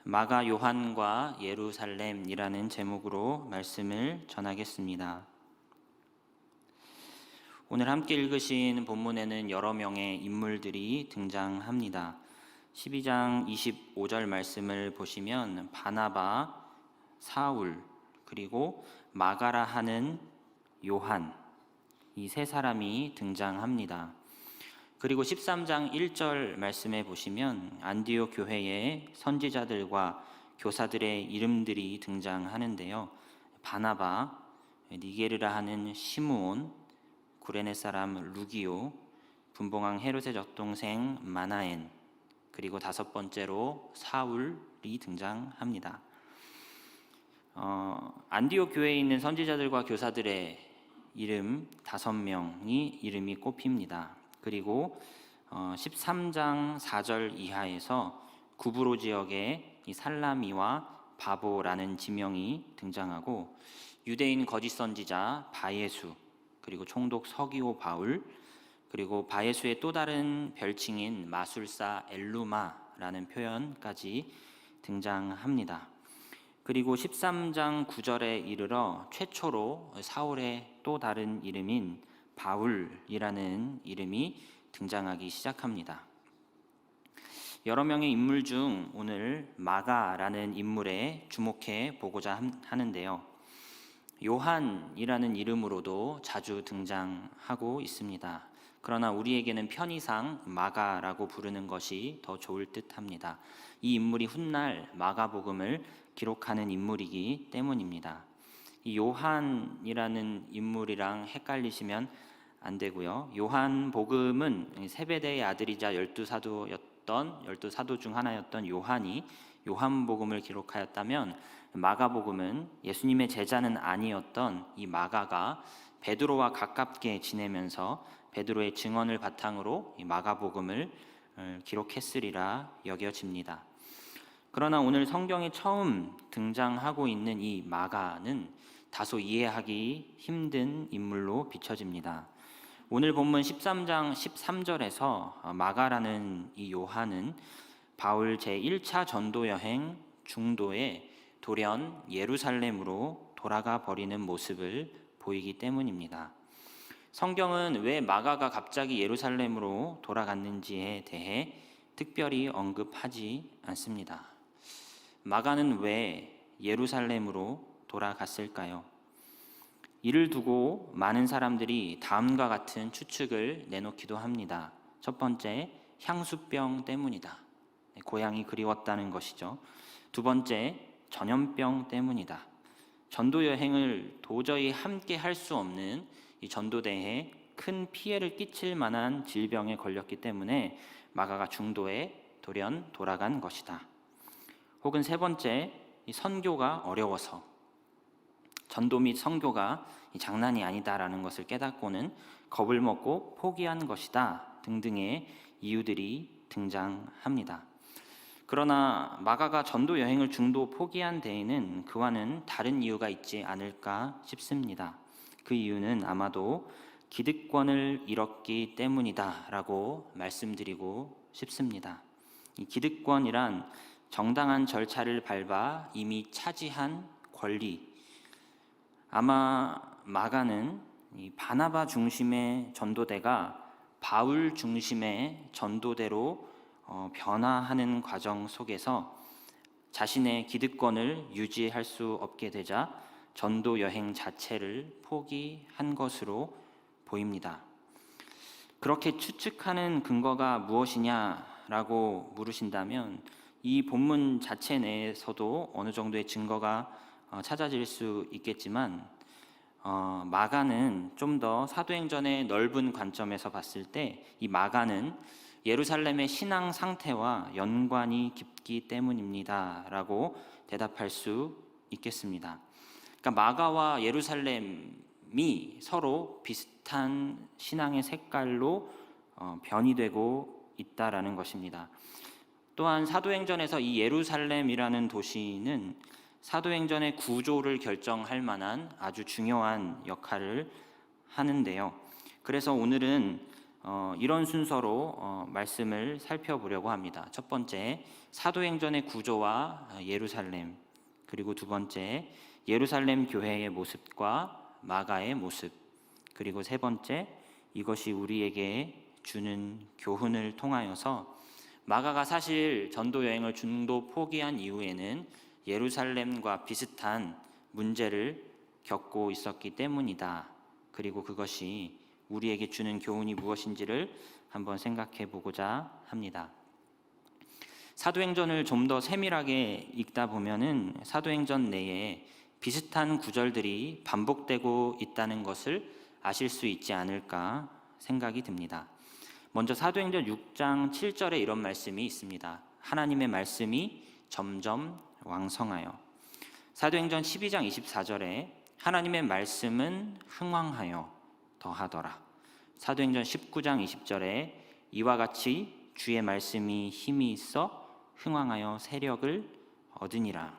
마가 요한과 예루살렘이라는 제목으로 말씀을 전하겠습니다. 오늘 함께 읽으신 본문에는 여러 명의 인물들이 등장합니다. 12장 25절 말씀을 보시면 바나바, 사울, 그리고 마가라 하는 요한, 이 세 사람이 등장합니다. 그리고 13장 1절 말씀에 보시면 안디옥 교회의 선지자들과 교사들의 이름들이 등장하는데요. 바나바, 니게르라 하는 시므온, 구레네 사람 루기오, 분봉왕 헤롯의 젖동생 마나엔, 그리고 다섯 번째로 사울이 등장합니다. 안디옥 교회에 있는 선지자들과 교사들의 이름 5명이 이름이 꼽힙니다. 그리고 13장 4절 이하에서 구브로 지역의 이 살라미와 바보라는 지명이 등장하고 유대인 거짓 선지자 바예수, 그리고 총독 서기오 바울, 그리고 바예수의 또 다른 별칭인 마술사 엘루마라는 표현까지 등장합니다. 그리고 13장 9절에 이르러 최초로 사울의 또 다른 이름인 바울이라는 이름이 등장하기 시작합니다. 여러 명의 인물 중 오늘 마가라는 인물에 주목해 보고자 하는데요. 요한이라는 이름으로도 자주 등장하고 있습니다. 그러나 우리에게는 편의상 마가라고 부르는 것이 더 좋을 듯합니다. 이 인물이 훗날 마가복음을 기록하는 인물이기 때문입니다. 이 요한이라는 인물이랑 헷갈리시면 안 되고요. 요한복음은 세베대의 아들이자 12사도 중 하나였던 요한이 요한복음을 기록하였다면, 마가복음은 예수님의 제자는 아니었던 이 마가가 베드로와 가깝게 지내면서 베드로의 증언을 바탕으로 이 마가복음을 기록했으리라 여겨집니다. 그러나 오늘 성경에 처음 등장하고 있는 이 마가는 다소 이해하기 힘든 인물로 비춰집니다. 오늘 본문 13장 13절에서 마가라는 이 요한은 바울 제1차 전도 여행 중도에 돌연 예루살렘으로 돌아가 버리는 모습을 보이기 때문입니다. 성경은 왜 마가가 갑자기 예루살렘으로 돌아갔는지에 대해 특별히 언급하지 않습니다. 마가는 왜 예루살렘으로 돌아갔을까요? 이를 두고 많은 사람들이 다음과 같은 추측을 내놓기도 합니다. 첫 번째, 향수병 때문이다. 고향이 그리웠다는 것이죠. 두 번째, 전염병 때문이다. 전도 여행을 도저히 함께 할 수 없는 이 전도대에 큰 피해를 끼칠 만한 질병에 걸렸기 때문에 마가가 중도에 돌연 돌아간 것이다. 혹은 세 번째, 이 선교가 어려워서, 전도 및 선교가 장난이 아니다라는 것을 깨닫고는 겁을 먹고 포기한 것이다 등등의 이유들이 등장합니다. 그러나 마가가 전도 여행을 중도 포기한 데에는 그와는 다른 이유가 있지 않을까 싶습니다. 그 이유는 아마도 기득권을 잃었기 때문이다라고 말씀드리고 싶습니다. 이 기득권이란 정당한 절차를 밟아 이미 차지한 권리. 아마 마가는 이 바나바 중심의 전도대가 바울 중심의 전도대로 변화하는 과정 속에서 자신의 기득권을 유지할 수 없게 되자 전도 여행 자체를 포기한 것으로 보입니다. 그렇게 추측하는 근거가 무엇이냐라고 물으신다면 이 본문 자체 내에서도 어느 정도의 증거가 찾아질 수 있겠지만 마가는 좀 더 사도행전의 넓은 관점에서 봤을 때 이 마가는 예루살렘의 신앙 상태와 연관이 깊기 때문입니다 라고 대답할 수 있겠습니다. 그러니까 마가와 예루살렘이 서로 비슷한 신앙의 색깔로 변이되고 있다라는 것입니다. 또한 사도행전에서 이 예루살렘이라는 도시는 사도행전의 구조를 결정할 만한 아주 중요한 역할을 하는데요. 그래서 오늘은 이런 순서로 말씀을 살펴보려고 합니다. 첫 번째, 사도행전의 구조와 예루살렘, 그리고 두 번째, 예루살렘 교회의 모습과 마가의 모습, 그리고 세 번째, 이것이 우리에게 주는 교훈을 통하여서 마가가 사실 전도 여행을 중도 포기한 이후에는 예루살렘과 비슷한 문제를 겪고 있었기 때문이다. 그리고 그것이 우리에게 주는 교훈이 무엇인지를 한번 생각해 보고자 합니다. 사도행전을 좀 더 세밀하게 읽다 보면은 사도행전 내에 비슷한 구절들이 반복되고 있다는 것을 아실 수 있지 않을까 생각이 듭니다. 먼저 사도행전 6장 7절에 이런 말씀이 있습니다. 하나님의 말씀이 점점 왕성하여. 사도행전 12장 24절에 하나님의 말씀은 흥왕하여 더하더라. 사도행전 19장 20절에 이와 같이 주의 말씀이 힘이 있어 흥왕하여 세력을 얻으니라.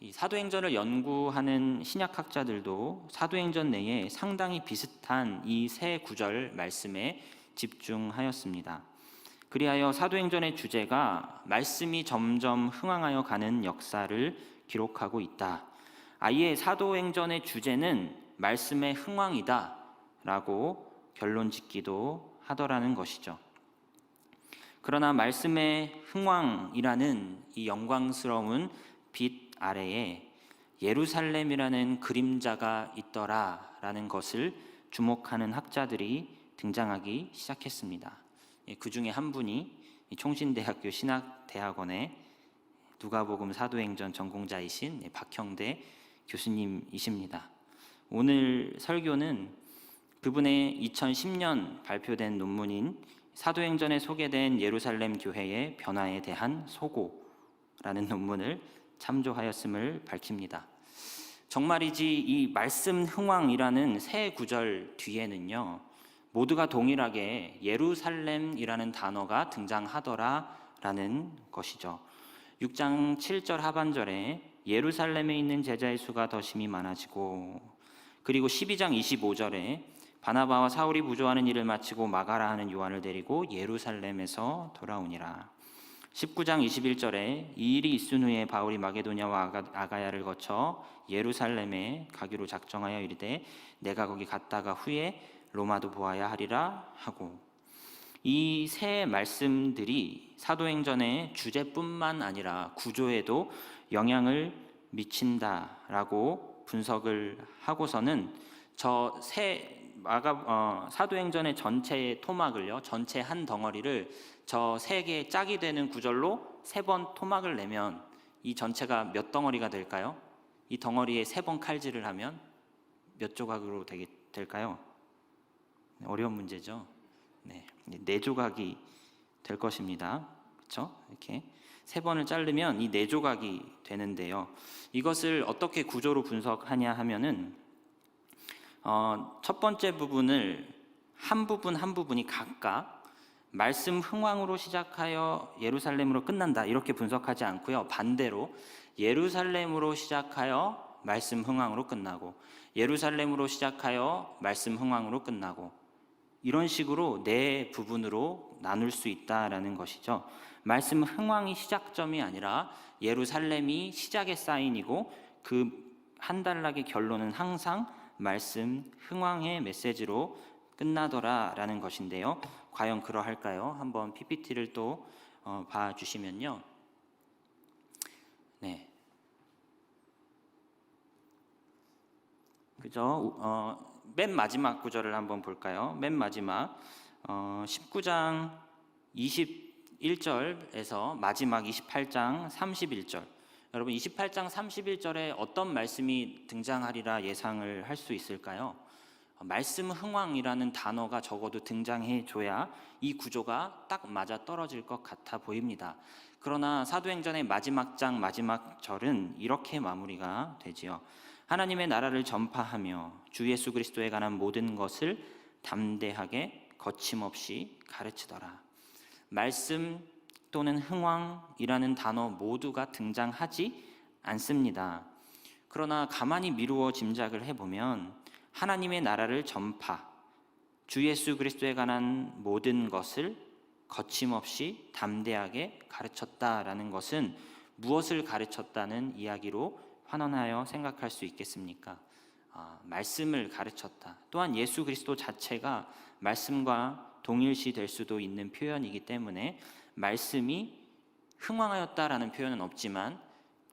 이 사도행전을 연구하는 신약학자들도 사도행전 내에 상당히 비슷한 이 세 구절 말씀에 집중하였습니다. 그리하여 사도행전의 주제가 말씀이 점점 흥왕하여 가는 역사를 기록하고 있다. 아예 사도행전의 주제는 말씀의 흥왕이다 라고 결론 짓기도 하더라는 것이죠. 그러나 말씀의 흥왕이라는 이 영광스러운 빛 아래에 예루살렘이라는 그림자가 있더라라는 것을 주목하는 학자들이 등장하기 시작했습니다. 그 중에 한 분이 총신대학교 신학대학원의 누가복음 사도행전 전공자이신 박형대 교수님이십니다. 오늘 설교는 그분의 2010년 발표된 논문인 사도행전에 소개된 예루살렘 교회의 변화에 대한 소고라는 논문을 참조하였음을 밝힙니다. 정말이지 이 말씀 흥왕이라는 세 구절 뒤에는요, 모두가 동일하게 예루살렘이라는 단어가 등장하더라라는 것이죠. 6장 7절 하반절에 예루살렘에 있는 제자의 수가 더 심히 많아지고, 그리고 12장 25절에 바나바와 사울이 부조하는 일을 마치고 마가라 하는 요한을 데리고 예루살렘에서 돌아오니라. 19장 21절에 이 일이 있은 후에 바울이 마게도냐와 아가야를 거쳐 예루살렘에 가기로 작정하여 이르되 내가 거기 갔다가 후에 로마도 보아야 하리라 하고, 이 세 말씀들이 사도행전의 주제뿐만 아니라 구조에도 영향을 미친다라고 분석을 하고서는 저 사도행전의 전체의 토막을요, 전체 한 덩어리를 저 세 개의 짝이 되는 구절로 3번 토막을 내면 이 전체가 몇 덩어리가 될까요? 이 덩어리에 3번 칼질을 하면 몇 조각으로 될까요? 어려운 문제죠. 네, 4조각이 될 것입니다. 그렇죠? 이렇게 3번을 자르면 이 4조각이 되는데요. 이것을 어떻게 구조로 분석하냐 하면은 첫 번째 부분을 한 부분이 각각 말씀 흥왕으로 시작하여 예루살렘으로 끝난다 이렇게 분석하지 않고요. 반대로 예루살렘으로 시작하여 말씀 흥왕으로 끝나고, 예루살렘으로 시작하여 말씀 흥왕으로 끝나고, 이런 식으로 4부분으로 나눌 수 있다라는 것이죠. 말씀 흥왕이 시작점이 아니라 예루살렘이 시작의 사인이고, 그 한 단락의 결론은 항상 말씀 흥왕의 메시지로 끝나더라라는 것인데요. 과연 그러할까요? 한번 PPT를 또 봐주시면요. 네, 그죠? 맨 마지막 구절을 한번 볼까요? 맨 마지막 19장 21절에서 마지막 28장 31절. 여러분 28장 31절에 어떤 말씀이 등장하리라 예상을 할 수 있을까요? 말씀 흥왕이라는 단어가 적어도 등장해 줘야 이 구조가 딱 맞아 떨어질 것 같아 보입니다. 그러나 사도행전의 마지막 장 마지막 절은 이렇게 마무리가 되지요. 하나님의 나라를 전파하며 주 예수 그리스도에 관한 모든 것을 담대하게 거침없이 가르치더라. 말씀 또는 흥왕이라는 단어 모두가 등장하지 않습니다. 그러나 가만히 미루어 짐작을 해보면 하나님의 나라를 전파, 주 예수 그리스도에 관한 모든 것을 거침없이 담대하게 가르쳤다라는 것은 무엇을 가르쳤다는 이야기로 환원하여 생각할 수 있겠습니까? 말씀을 가르쳤다. 또한 예수 그리스도 자체가 말씀과 동일시 될 수도 있는 표현이기 때문에 말씀이 흥왕하였다라는 표현은 없지만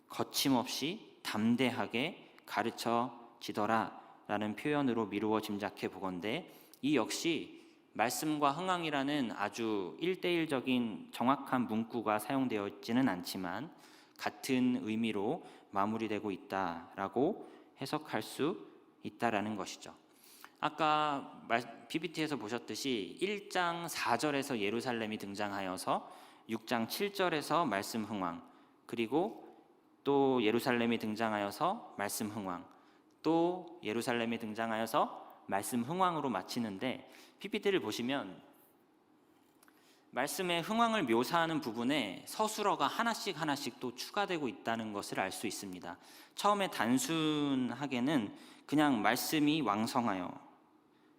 거침없이 담대하게 가르쳐지더라라는 표현으로 미루어 짐작해 보건대 이 역시 말씀과 흥왕이라는 아주 일대일적인 정확한 문구가 사용되어 있지는 않지만 같은 의미로 마무리되고 있다라고 해석할 수 있다라는 것이죠. 아까 PPT에서 보셨듯이 1장 4절에서 예루살렘이 등장하여서 6장 7절에서 말씀 흥왕, 그리고 또 예루살렘이 등장하여서 말씀 흥왕, 또 예루살렘이 등장하여서 말씀 흥왕으로 마치는데 PPT를 보시면 말씀의 흥왕을 묘사하는 부분에 서술어가 하나씩 또 추가되고 있다는 것을 알 수 있습니다. 처음에 단순하게는 그냥 말씀이 왕성하여,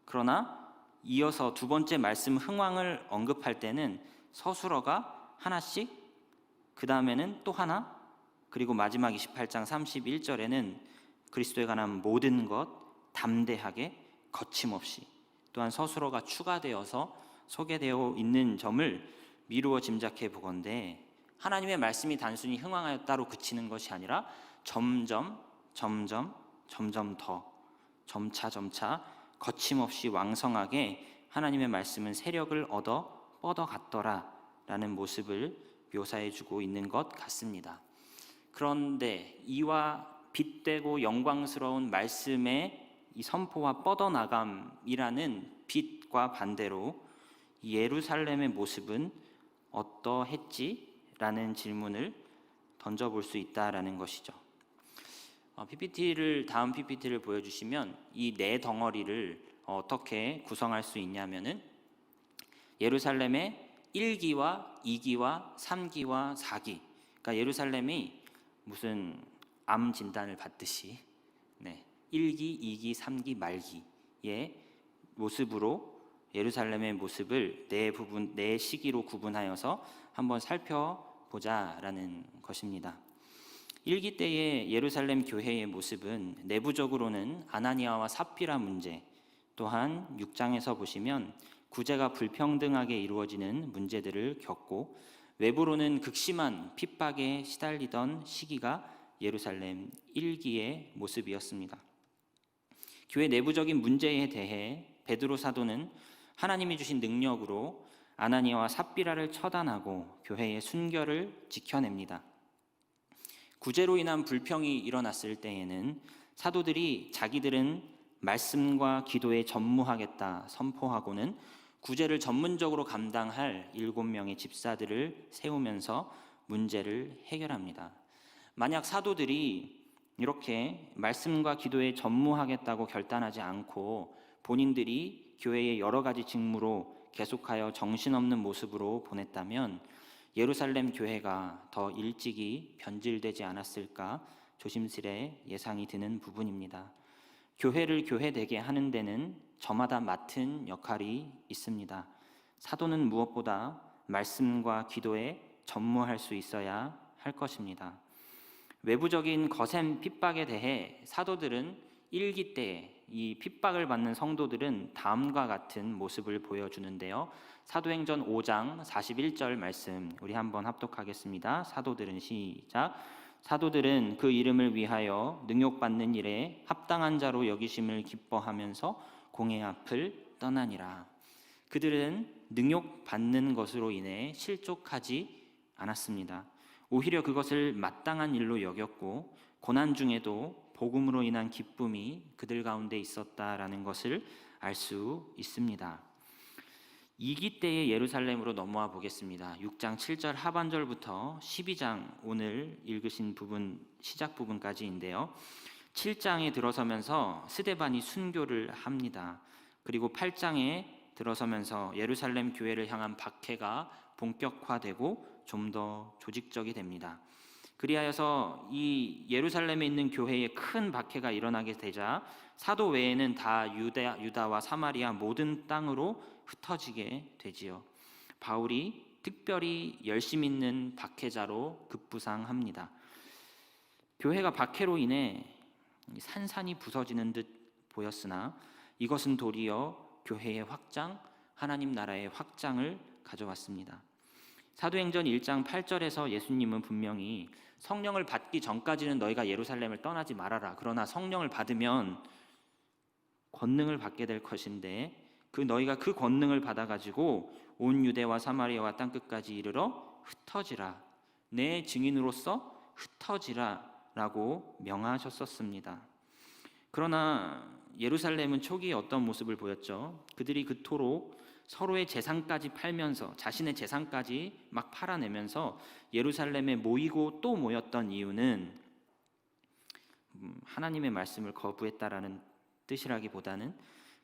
그러나 이어서 두 번째 말씀 흥왕을 언급할 때는 서술어가 하나씩, 그 다음에는 또 하나, 그리고 마지막 28장 31절에는 그리스도에 관한 모든 것 담대하게 거침없이, 또한 서술어가 추가되어서 소개되어 있는 점을 미루어 짐작해 보건대 하나님의 말씀이 단순히 흥왕하였다로 그치는 것이 아니라 점점 더 점차 거침없이 왕성하게 하나님의 말씀은 세력을 얻어 뻗어갔더라라는 모습을 묘사해 주고 있는 것 같습니다. 그런데 이와 빛되고 영광스러운 말씀의 이 선포와 뻗어나감이라는 빛과 반대로 예루살렘의 모습은 어떠했지? 라는 질문을 던져볼 수 있다라는 것이죠. 다음 PPT를 보여주시면 이 네 덩어리를 어떻게 구성할 수 있냐면은 예루살렘의 1기와 2기와 3기와 4기, 그러니까 예루살렘이 무슨 암 진단을 받듯이 1기, 2기, 3기, 말기의 모습으로 예루살렘의 모습을 네 시기로 구분하여서 한번 살펴보자라는 것입니다. 1기 때의 예루살렘 교회의 모습은 내부적으로는 아나니아와 삽비라 문제, 또한 6장에서 보시면 구제가 불평등하게 이루어지는 문제들을 겪고 외부로는 극심한 핍박에 시달리던 시기가 예루살렘 1기의 모습이었습니다. 교회 내부적인 문제에 대해 베드로 사도는 하나님이 주신 능력으로 아나니아와 삽비라를 처단하고 교회의 순결을 지켜냅니다. 구제로 인한 불평이 일어났을 때에는 사도들이 자기들은 말씀과 기도에 전무하겠다 선포하고는 구제를 전문적으로 감당할 7명의 집사들을 세우면서 문제를 해결합니다. 만약 사도들이 이렇게 말씀과 기도에 전무하겠다고 결단하지 않고 본인들이 교회의 여러 가지 직무로 계속하여 정신없는 모습으로 보냈다면 예루살렘 교회가 더 일찍이 변질되지 않았을까 조심스레 예상이 드는 부분입니다. 교회를 교회되게 하는 데는 저마다 맡은 역할이 있습니다. 사도는 무엇보다 말씀과 기도에 전무할 수 있어야 할 것입니다. 외부적인 거센 핍박에 대해 사도들은 1기 때 이 핍박을 받는 성도들은 다음과 같은 모습을 보여주는데요. 사도행전 5장 41절 말씀 우리 한번 합독하겠습니다. 사도들은 시작. 사도들은 그 이름을 위하여 능욕받는 일에 합당한 자로 여기심을 기뻐하면서 공회 앞을 떠나니라. 그들은 능욕받는 것으로 인해 실족하지 않았습니다. 오히려 그것을 마땅한 일로 여겼고 고난 중에도 복음으로 인한 기쁨이 그들 가운데 있었다라는 것을 알 수 있습니다. 2기 때의 예루살렘으로 넘어와 보겠습니다. 6장 7절 하반절부터 12장 오늘 읽으신 부분 시작 부분까지인데요. 7장에 들어서면서 스데반이 순교를 합니다. 그리고 8장에 들어서면서 예루살렘 교회를 향한 박해가 본격화되고 좀 더 조직적이 됩니다. 그리하여서 이 예루살렘에 있는 교회에 큰 박해가 일어나게 되자 사도 외에는 다 유다와 사마리아 모든 땅으로 흩어지게 되지요. 바울이 특별히 열심 있는 박해자로 급부상합니다. 교회가 박해로 인해 산산이 부서지는 듯 보였으나 이것은 도리어 교회의 확장, 하나님 나라의 확장을 가져왔습니다. 사도행전 1장 8절에서 예수님은 분명히 성령을 받기 전까지는 너희가 예루살렘을 떠나지 말아라. 그러나 성령을 받으면 권능을 받게 될 것인데 너희가 그 권능을 받아가지고 온 유대와 사마리아와 땅끝까지 이르러 흩어지라. 내 증인으로서 흩어지라 라고 명하셨었습니다. 그러나 예루살렘은 초기에 어떤 모습을 보였죠? 그들이 그토록 서로의 재산까지 팔면서 자신의 재산까지 막 팔아내면서 예루살렘에 모이고 또 모였던 이유는 하나님의 말씀을 거부했다라는 뜻이라기보다는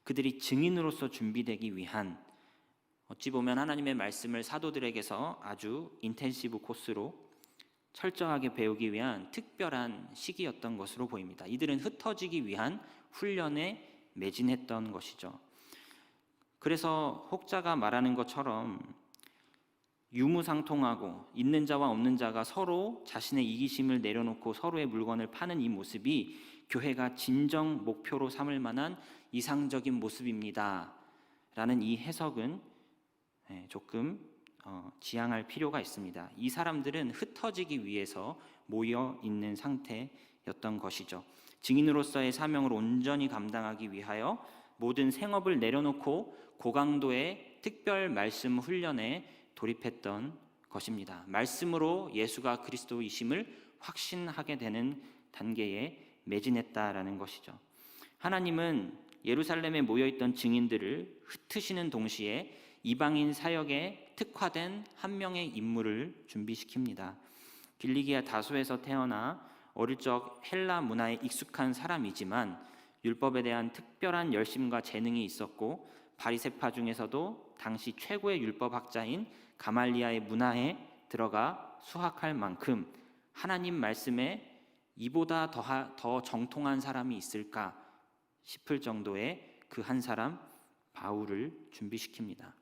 그들이 증인으로서 준비되기 위한, 어찌 보면 하나님의 말씀을 사도들에게서 아주 인텐시브 코스로 철저하게 배우기 위한 특별한 시기였던 것으로 보입니다. 이들은 흩어지기 위한 훈련에 매진했던 것이죠. 그래서 혹자가 말하는 것처럼 유무상통하고 있는 자와 없는 자가 서로 자신의 이기심을 내려놓고 서로의 물건을 파는 이 모습이 교회가 진정 목표로 삼을 만한 이상적인 모습입니다 라는 이 해석은 조금 지양할 필요가 있습니다. 이 사람들은 흩어지기 위해서 모여 있는 상태였던 것이죠. 증인으로서의 사명을 온전히 감당하기 위하여 모든 생업을 내려놓고 고강도의 특별 말씀 훈련에 돌입했던 것입니다. 말씀으로 예수가 그리스도이심을 확신하게 되는 단계에 매진했다라는 것이죠. 하나님은 예루살렘에 모여있던 증인들을 흩으시는 동시에 이방인 사역에 특화된 한 명의 인물을 준비시킵니다. 길리기아 다소에서 태어나 어릴 적 헬라 문화에 익숙한 사람이지만 율법에 대한 특별한 열심과 재능이 있었고 바리새파 중에서도 당시 최고의 율법학자인 가말리아의 문화에 들어가 수학할 만큼 하나님 말씀에 이보다 더 정통한 사람이 있을까 싶을 정도의 그 한 사람 바울을 준비시킵니다.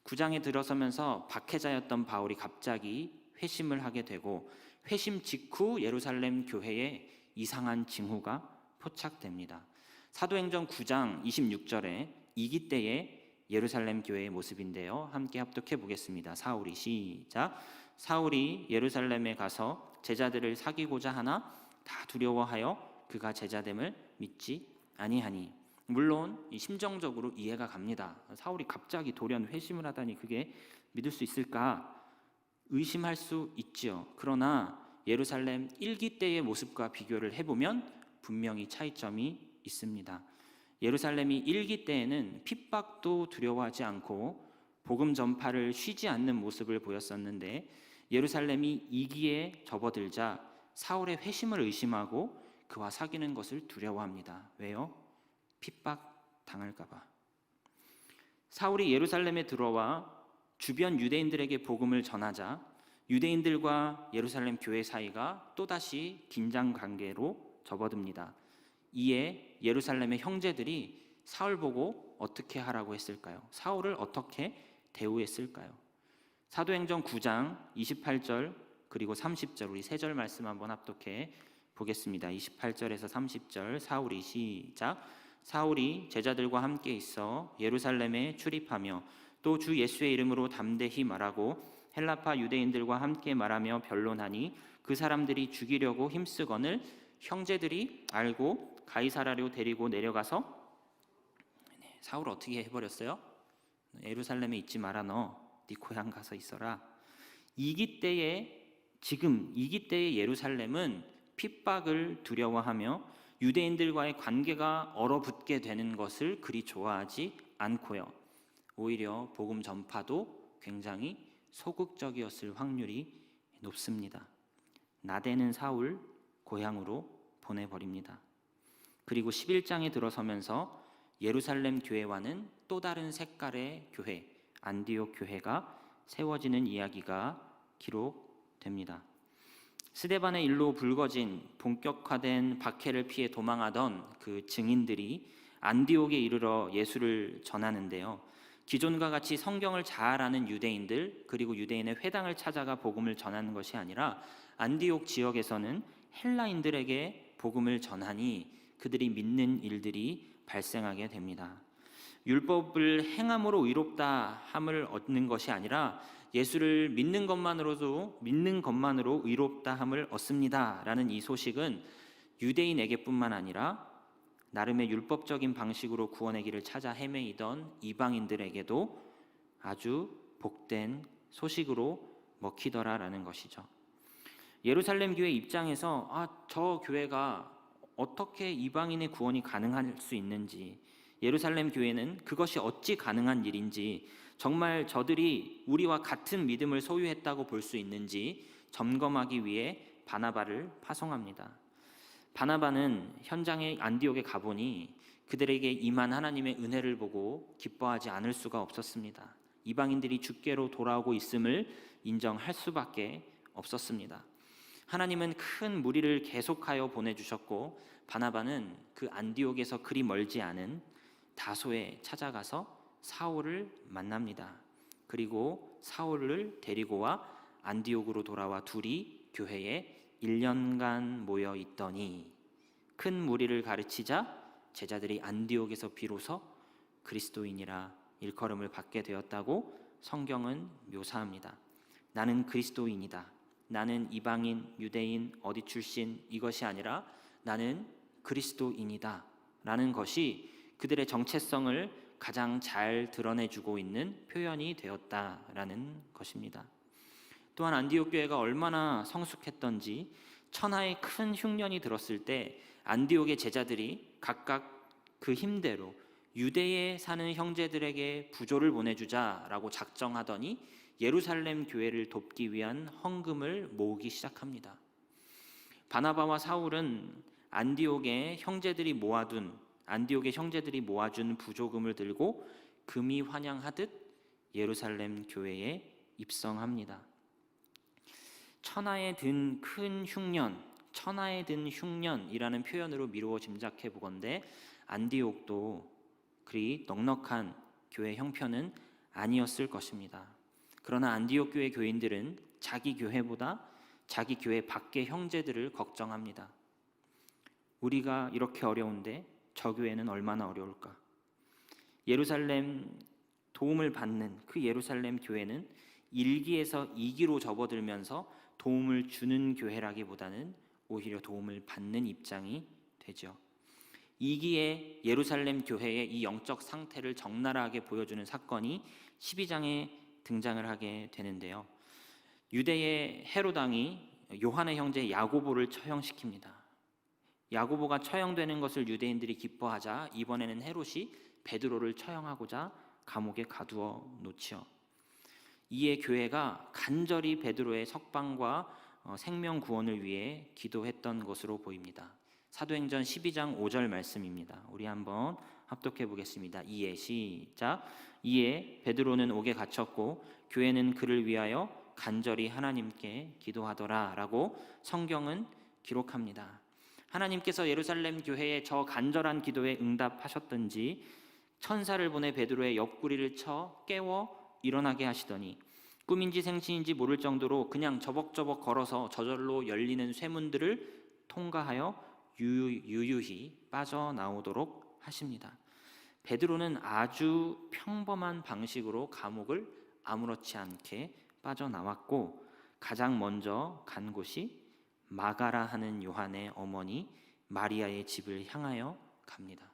9장에 들어서면서 박해자였던 바울이 갑자기 회심을 하게 되고 회심 직후 예루살렘 교회에 이상한 징후가 포착됩니다. 사도행전 9장 26절에 이기 때의 예루살렘 교회의 모습인데요. 함께 합독해 보겠습니다. 사울이 시작. 사울이 예루살렘에 가서 제자들을 사귀고자 하나 다 두려워하여 그가 제자됨을 믿지 아니하니. 물론 심정적으로 이해가 갑니다. 사울이 갑자기 돌연 회심을 하다니 그게 믿을 수 있을까 의심할 수 있지요. 그러나 예루살렘 1기 때의 모습과 비교를 해보면 분명히 차이점이 있습니다. 예루살렘이 1기 때에는 핍박도 두려워하지 않고 복음 전파를 쉬지 않는 모습을 보였었는데 예루살렘이 2기에 접어들자 사울의 회심을 의심하고 그와 사귀는 것을 두려워합니다. 왜요? 핍박 당할까 봐. 사울이 예루살렘에 들어와 주변 유대인들에게 복음을 전하자 유대인들과 예루살렘 교회 사이가 또다시 긴장 관계로 접어듭니다. 이에 예루살렘의 형제들이 사울 보고 어떻게 하라고 했을까요? 사울을 어떻게 대우했을까요? 사도행전 9장 28절 그리고 30절 우리 세 절 말씀 한번 합독해 보겠습니다. 28절에서 30절 사울이 시작. 사울이 제자들과 함께 있어 예루살렘에 출입하며 또 주 예수의 이름으로 담대히 말하고 헬라파 유대인들과 함께 말하며 변론하니 그 사람들이 죽이려고 힘쓰거늘 형제들이 알고 가이사라로 데리고 내려가서 사울 어떻게 해버렸어요? 예루살렘에 있지 마라. 너 네 고향 가서 있어라. 2기 때의 예루살렘은 핍박을 두려워하며 유대인들과의 관계가 얼어붙게 되는 것을 그리 좋아하지 않고요. 오히려 복음 전파도 굉장히 소극적이었을 확률이 높습니다. 나대는 사울 고향으로 보내버립니다. 그리고 11장에 들어서면서 예루살렘 교회와는 또 다른 색깔의 교회, 안디옥 교회가 세워지는 이야기가 기록됩니다. 스데반의 일로 불거진 본격화된 박해를 피해 도망하던 그 증인들이 안디옥에 이르러 예수를 전하는데요. 기존과 같이 성경을 잘 아는 유대인들 그리고 유대인의 회당을 찾아가 복음을 전하는 것이 아니라 안디옥 지역에서는 헬라인들에게 복음을 전하니 그들이 믿는 일들이 발생하게 됩니다. 율법을 행함으로 의롭다 함을 얻는 것이 아니라 예수를 믿는 것만으로 의롭다 함을 얻습니다라는 이 소식은 유대인에게뿐만 아니라 나름의 율법적인 방식으로 구원의 길을 찾아 헤매이던 이방인들에게도 아주 복된 소식으로 먹히더라라는 것이죠. 예루살렘 교회 입장에서 저 교회가 어떻게 이방인의 구원이 가능할 수 있는지, 예루살렘 교회는 그것이 어찌 가능한 일인지, 정말 저들이 우리와 같은 믿음을 소유했다고 볼 수 있는지 점검하기 위해 바나바를 파송합니다. 바나바는 현장에 안디옥에 가보니 그들에게 임한 하나님의 은혜를 보고 기뻐하지 않을 수가 없었습니다. 이방인들이 주께로 돌아오고 있음을 인정할 수밖에 없었습니다. 하나님은 큰 무리를 계속하여 보내주셨고 바나바는 그 안디옥에서 그리 멀지 않은 다소에 찾아가서 사울을 만납니다. 그리고 사울을 데리고 와 안디옥으로 돌아와 둘이 교회에 1년간 모여 있더니 큰 무리를 가르치자 제자들이 안디옥에서 비로소 그리스도인이라 일컬음을 받게 되었다고 성경은 묘사합니다. 나는 그리스도인이다. 나는 이방인, 유대인, 어디 출신 이것이 아니라 나는 그리스도인이다 라는 것이 그들의 정체성을 가장 잘 드러내주고 있는 표현이 되었다라는 것입니다. 또한 안디옥 교회가 얼마나 성숙했던지 천하의 큰 흉년이 들었을 때 안디옥의 제자들이 각각 그 힘대로 유대에 사는 형제들에게 부조를 보내주자라고 작정하더니 예루살렘 교회를 돕기 위한 헌금을 모으기 시작합니다. 바나바와 사울은 안디옥의 형제들이 모아준 부조금을 들고 금이 환영하듯 예루살렘 교회에 입성합니다. 천하에 든 큰 흉년, 천하에 든 흉년이라는 표현으로 미루어 짐작해 보건대 안디옥도 그리 넉넉한 교회 형편은 아니었을 것입니다. 그러나 안디옥 교회 교인들은 자기 교회보다 자기 교회 밖의 형제들을 걱정합니다. 우리가 이렇게 어려운데 저 교회는 얼마나 어려울까? 예루살렘 도움을 받는 그 예루살렘 교회는 1기에서 2기로 접어들면서 도움을 주는 교회라기보다는 오히려 도움을 받는 입장이 되죠. 2기의 예루살렘 교회의 이 영적 상태를 적나라하게 보여주는 사건이 12장에 등장을 하게 되는데요. 유대의 헤롯 왕이 요한의 형제 야고보를 처형시킵니다. 야고보가 처형되는 것을 유대인들이 기뻐하자 이번에는 헤롯이 베드로를 처형하고자 감옥에 가두어 놓지요. 이에 교회가 간절히 베드로의 석방과 생명 구원을 위해 기도했던 것으로 보입니다. 사도행전 12장 5절 말씀입니다. 우리 한번 합독해 보겠습니다. 이에 시작. 이에 베드로는 옥에 갇혔고 교회는 그를 위하여 간절히 하나님께 기도하더라라고 성경은 기록합니다. 하나님께서 예루살렘 교회의 저 간절한 기도에 응답하셨든지 천사를 보내 베드로의 옆구리를 쳐 깨워 일어나게 하시더니 꿈인지 생시인지 모를 정도로 그냥 저벅저벅 걸어서 저절로 열리는 쇠문들을 통과하여 유유히 빠져나오도록 하십니다. 베드로는 아주 평범한 방식으로 감옥을 아무렇지 않게 빠져나왔고 가장 먼저 간 곳이 마가라 하는 요한의 어머니 마리아의 집을 향하여 갑니다.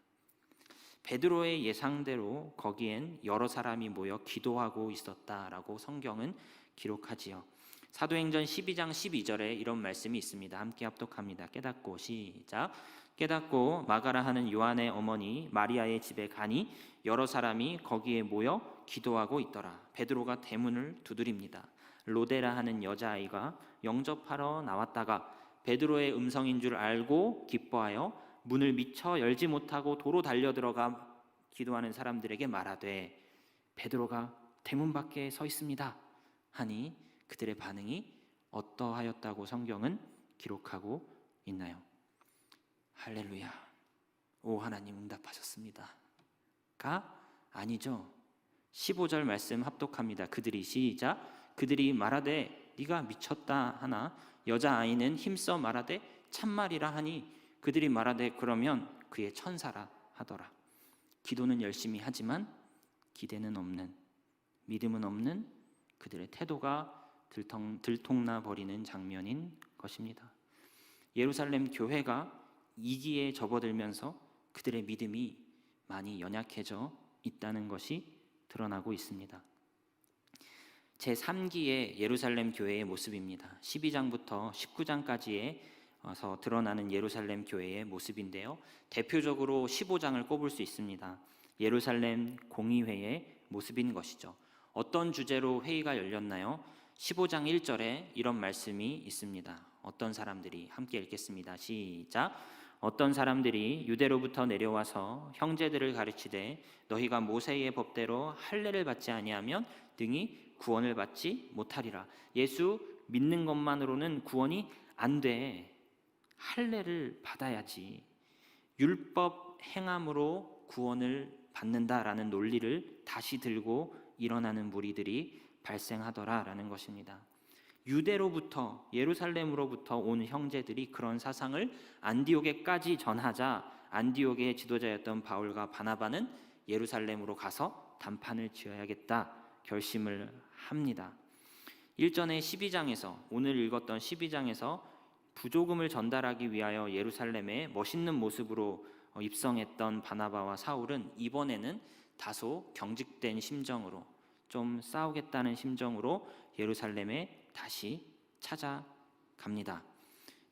베드로의 예상대로 거기엔 여러 사람이 모여 기도하고 있었다라고 성경은 기록하지요. 사도행전 12장 12절에 이런 말씀이 있습니다. 함께 합독합니다. 깨닫고 시작. 깨닫고 마가라 하는 요한의 어머니 마리아의 집에 가니 여러 사람이 거기에 모여 기도하고 있더라. 베드로가 대문을 두드립니다. 로데라 하는 여자아이가 영접하러 나왔다가 베드로의 음성인 줄 알고 기뻐하여 문을 미처 열지 못하고 도로 달려들어가 기도하는 사람들에게 말하되 베드로가 대문 밖에 서 있습니다 하니 그들의 반응이 어떠하였다고 성경은 기록하고 있나요? 할렐루야. 오 하나님 응답하셨습니다. 가 아니죠. 15절 말씀 합독합니다. 그들이 시작. 그들이 말하되 네가 미쳤다 하나 여자아이는 힘써 말하되 참말이라 하니 그들이 말하되 그러면 그의 천사라 하더라. 기도는 열심히 하지만 기대는 없는, 믿음은 없는 그들의 태도가 들통나 버리는 장면인 것입니다. 예루살렘 교회가 이기에 접어들면서 그들의 믿음이 많이 연약해져 있다는 것이 드러나고 있습니다. 제3기의 예루살렘 교회의 모습입니다. 12장부터 19장까지에서 드러나는 예루살렘 교회의 모습인데요. 대표적으로 15장을 꼽을 수 있습니다. 예루살렘 공의회의 모습인 것이죠. 어떤 주제로 회의가 열렸나요? 15장 1절에 이런 말씀이 있습니다. 어떤 사람들이, 함께 읽겠습니다. 시작. 어떤 사람들이 유대로부터 내려와서 형제들을 가르치되 너희가 모세의 법대로 할례를 받지 아니하면 등이 구원을 받지 못하리라. 예수 믿는 것만으로는 구원이 안 돼. 할례를 받아야지. 율법 행함으로 구원을 받는다라는 논리를 다시 들고 일어나는 무리들이 발생하더라라는 것입니다. 유대로부터, 예루살렘으로부터 온 형제들이 그런 사상을 안디옥에까지 전하자 안디옥의 지도자였던 바울과 바나바는 예루살렘으로 가서 단판을 지어야겠다 결심을 합니다. 일전에 12장에서, 오늘 읽었던 12장에서 부조금을 전달하기 위하여 예루살렘에 멋있는 모습으로 입성했던 바나바와 사울은 이번에는 다소 경직된 심정으로, 좀 싸우겠다는 심정으로 예루살렘에 다시 찾아갑니다.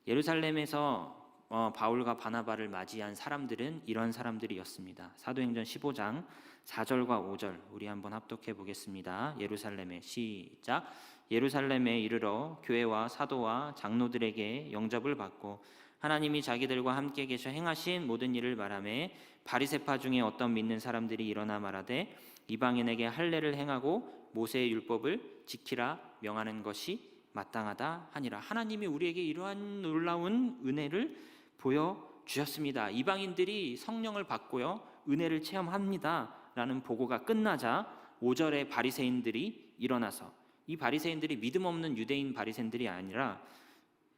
예루살렘에서 바울과 바나바를 맞이한 사람들은 이런 사람들이었습니다. 사도행전 15장 4절과 5절 우리 한번 합독해 보겠습니다. 예루살렘에 시작. 예루살렘에 이르러 교회와 사도와 장로들에게 영접을 받고 하나님이 자기들과 함께 계셔 행하신 모든 일을 말하매 바리새파 중에 어떤 믿는 사람들이 일어나 말하되 이방인에게 할례를 행하고 모세의 율법을 지키라 명하는 것이 마땅하다 하니라. 하나님이 우리에게 이러한 놀라운 은혜를 보여주셨습니다. 이방인들이 성령을 받고요 은혜를 체험합니다 라는 보고가 끝나자 5절에 바리새인들이 일어나서, 이 바리새인들이 믿음 없는 유대인 바리새인들이 아니라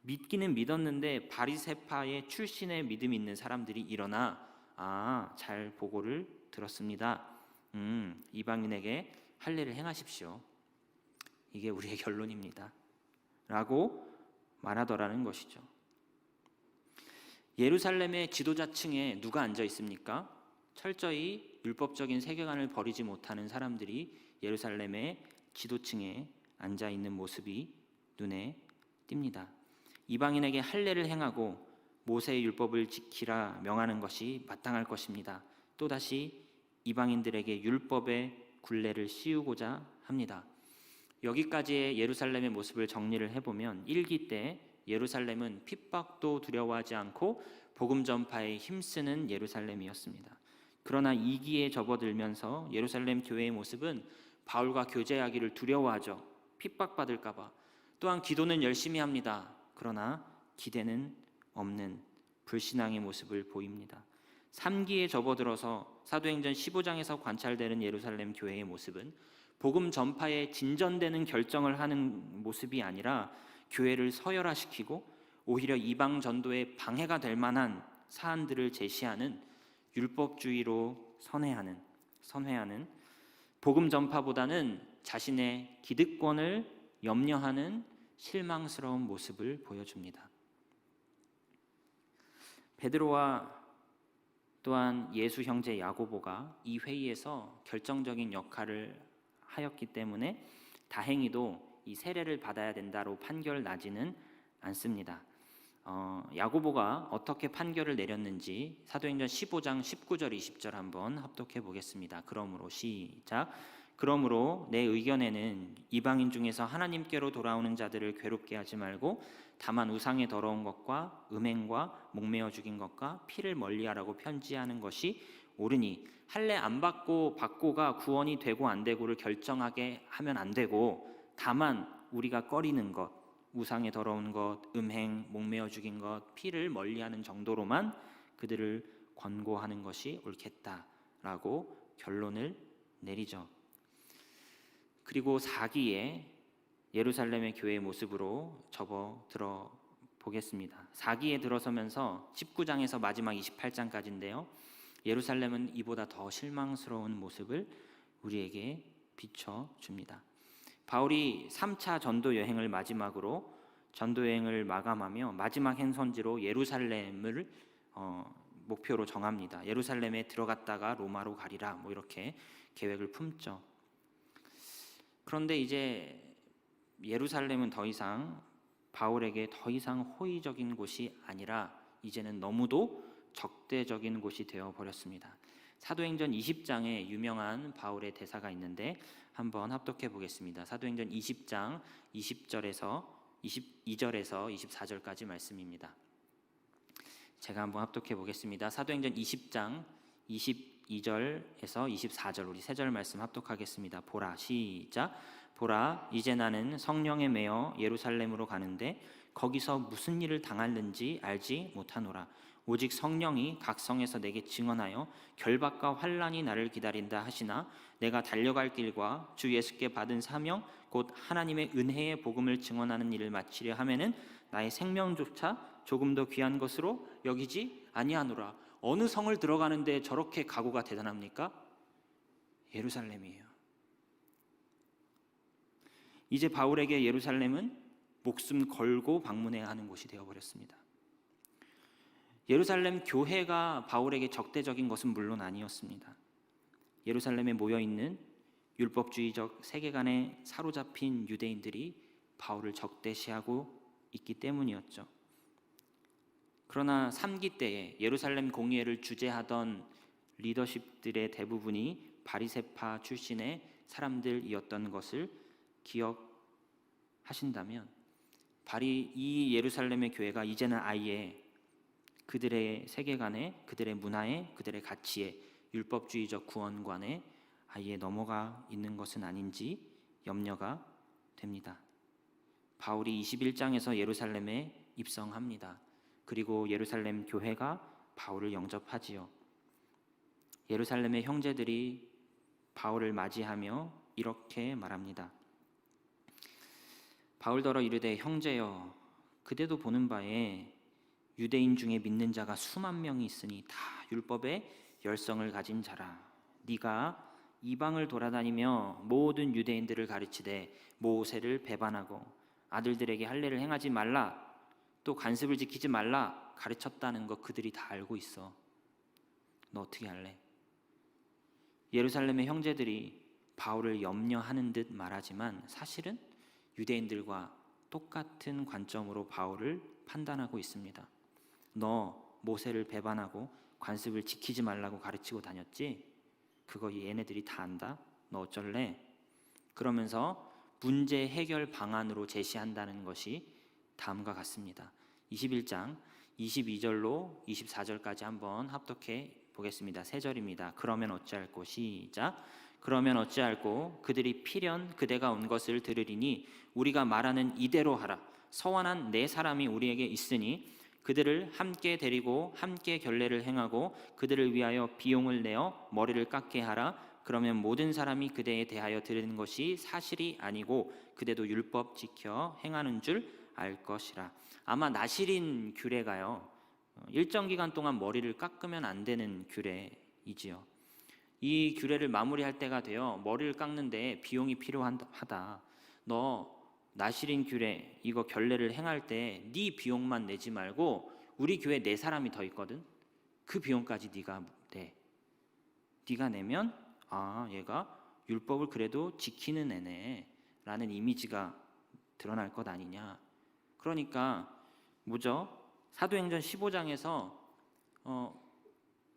믿기는 믿었는데 바리새파의 출신의 믿음 있는 사람들이 일어나 잘 보고를 들었습니다. 이방인에게 할례를 행하십시오. 이게 우리의 결론입니다 라고 말하더라는 것이죠. 예루살렘의 지도자층에 누가 앉아 있습니까? 철저히 율법적인 세계관을 버리지 못하는 사람들이 예루살렘의 지도층에 앉아 있는 모습이 눈에 띕니다. 이방인에게 할례를 행하고 모세의 율법을 지키라 명하는 것이 마땅할 것입니다. 또다시 이방인들에게 율법의 굴레를 씌우고자 합니다. 여기까지의 예루살렘의 모습을 정리를 해보면 1기 때 예루살렘은 핍박도 두려워하지 않고 복음 전파에 힘쓰는 예루살렘이었습니다. 그러나 2기에 접어들면서 예루살렘 교회의 모습은 바울과 교제하기를 두려워하죠. 핍박받을까 봐. 또한 기도는 열심히 합니다. 그러나 기대는 없는 불신앙의 모습을 보입니다. 3기에 접어들어서 사도행전 15장에서 관찰되는 예루살렘 교회의 모습은 복음 전파에 진전되는 결정을 하는 모습이 아니라 교회를 서열화시키고 오히려 이방 전도에 방해가 될 만한 사안들을 제시하는 율법주의로 선회하는 복음 전파보다는 자신의 기득권을 염려하는 실망스러운 모습을 보여줍니다. 베드로와 또한 예수 형제 야고보가 이 회의에서 결정적인 역할을 하였기 때문에 다행히도 이 세례를 받아야 된다로 판결 나지는 않습니다. 야고보가 어떻게 판결을 내렸는지 사도행전 15장 19절 20절 한번 합독해 보겠습니다. 그러므로 시작. 그러므로 내 의견에는 이방인 중에서 하나님께로 돌아오는 자들을 괴롭게 하지 말고 다만 우상의 더러운 것과 음행과 목매어 죽인 것과 피를 멀리하라고 편지하는 것이 옳으니 할례 안 받고가 구원이 되고 안 되고를 결정하게 하면 안 되고 다만 우리가 꺼리는 것, 우상에 더러운 것, 음행, 목매어 죽인 것, 피를 멀리하는 정도로만 그들을 권고하는 것이 옳겠다라고 결론을 내리죠. 그리고 4기에 예루살렘의 교회의 모습으로 접어들어 보겠습니다. 4기에 들어서면서 19장에서 마지막 28장까지인데요. 예루살렘은 이보다 더 실망스러운 모습을 우리에게 비춰줍니다. 바울이 3차 전도 여행을 마지막으로 전도 여행을 마감하며 마지막 행선지로 예루살렘을 목표로 정합니다. 예루살렘에 들어갔다가 로마로 가리라, 뭐 이렇게 계획을 품죠. 그런데 이제 예루살렘은 더 이상 바울에게 더 이상 호의적인 곳이 아니라 이제는 너무도 적대적인 곳이 되어 버렸습니다. 사도행전 20장에 유명한 바울의 대사가 있는데 한번 합독해 보겠습니다. 사도행전 20장 20절에서 22절에서 24절까지 말씀입니다. 제가 한번 합독해 보겠습니다. 사도행전 20장 22절에서 24절, 우리 세 절 말씀 합독하겠습니다. 보라, 시작. 보라, 이제 나는 성령에 매여 예루살렘으로 가는데 거기서 무슨 일을 당하는지 알지 못하노라. 오직 성령이 각 성에서 내게 증언하여 결박과 환난이 나를 기다린다 하시나 내가 달려갈 길과 주 예수께 받은 사명 곧 하나님의 은혜의 복음을 증언하는 일을 마치려 하면은 나의 생명조차 조금 더 귀한 것으로 여기지 아니하노라. 어느 성을 들어가는데 저렇게 각오가 대단합니까? 예루살렘이에요. 이제 바울에게 예루살렘은 목숨 걸고 방문해야 하는 곳이 되어버렸습니다. 예루살렘 교회가 바울에게 적대적인 것은 물론 아니었습니다. 예루살렘에 모여있는 율법주의적 세계관에 사로잡힌 유대인들이 바울을 적대시하고 있기 때문이었죠. 그러나 3기 때에 예루살렘 공의회를 주재하던 리더십들의 대부분이 바리새파 출신의 사람들이었던 것을 기억하신다면 이 예루살렘의 교회가 이제는 아예 그들의 세계관에, 그들의 문화에, 그들의 가치에, 율법주의적 구원관에 아예 넘어가 있는 것은 아닌지 염려가 됩니다. 바울이 21장에서 예루살렘에 입성합니다. 그리고 예루살렘 교회가 바울을 영접하지요. 예루살렘의 형제들이 바울을 맞이하며 이렇게 말합니다. 바울더러 이르되 형제여, 그대도 보는 바에 유대인 중에 믿는 자가 수만 명이 있으니 다 율법의 열성을 가진 자라. 네가 이방을 돌아다니며 모든 유대인들을 가르치되 모세를 배반하고 아들들에게 할례를 행하지 말라, 또 간습을 지키지 말라 가르쳤다는 거 그들이 다 알고 있어. 너 어떻게 할래? 예루살렘의 형제들이 바울을 염려하는 듯 말하지만 사실은 유대인들과 똑같은 관점으로 바울을 판단하고 있습니다. 너 모세를 배반하고 관습을 지키지 말라고 가르치고 다녔지? 그거 얘네들이 다 안다? 너 어쩔래? 그러면서 문제 해결 방안으로 제시한다는 것이 다음과 같습니다. 21장 22절로 24절까지 한번 합독해 보겠습니다. 세 절입니다. 그러면 어찌할꼬? 시작. 그러면 어찌할꼬? 그들이 필연 그대가 온 것을 들으리니 우리가 말하는 이대로 하라. 서원한 네 사람이 우리에게 있으니 그들을 함께 데리고 함께 결례를 행하고 그들을 위하여 비용을 내어 머리를 깎게 하라. 그러면 모든 사람이 그대에 대하여 들은 것이 사실이 아니고 그대도 율법 지켜 행하는 줄 알 것이라. 아마 나실인 규례가요, 일정 기간 동안 머리를 깎으면 안 되는 규례이지요. 이 규례를 마무리할 때가 되어 머리를 깎는데 비용이 필요하다. 너 나실인 규례 이거 결례를 행할 때 네 비용만 내지 말고 우리 교회 네 사람이 더 있거든. 그 비용까지 네가 내. 네가 내면 얘가 율법을 그래도 지키는 애네 라는 이미지가 드러날 것 아니냐. 그러니까 뭐죠? 사도행전 15장에서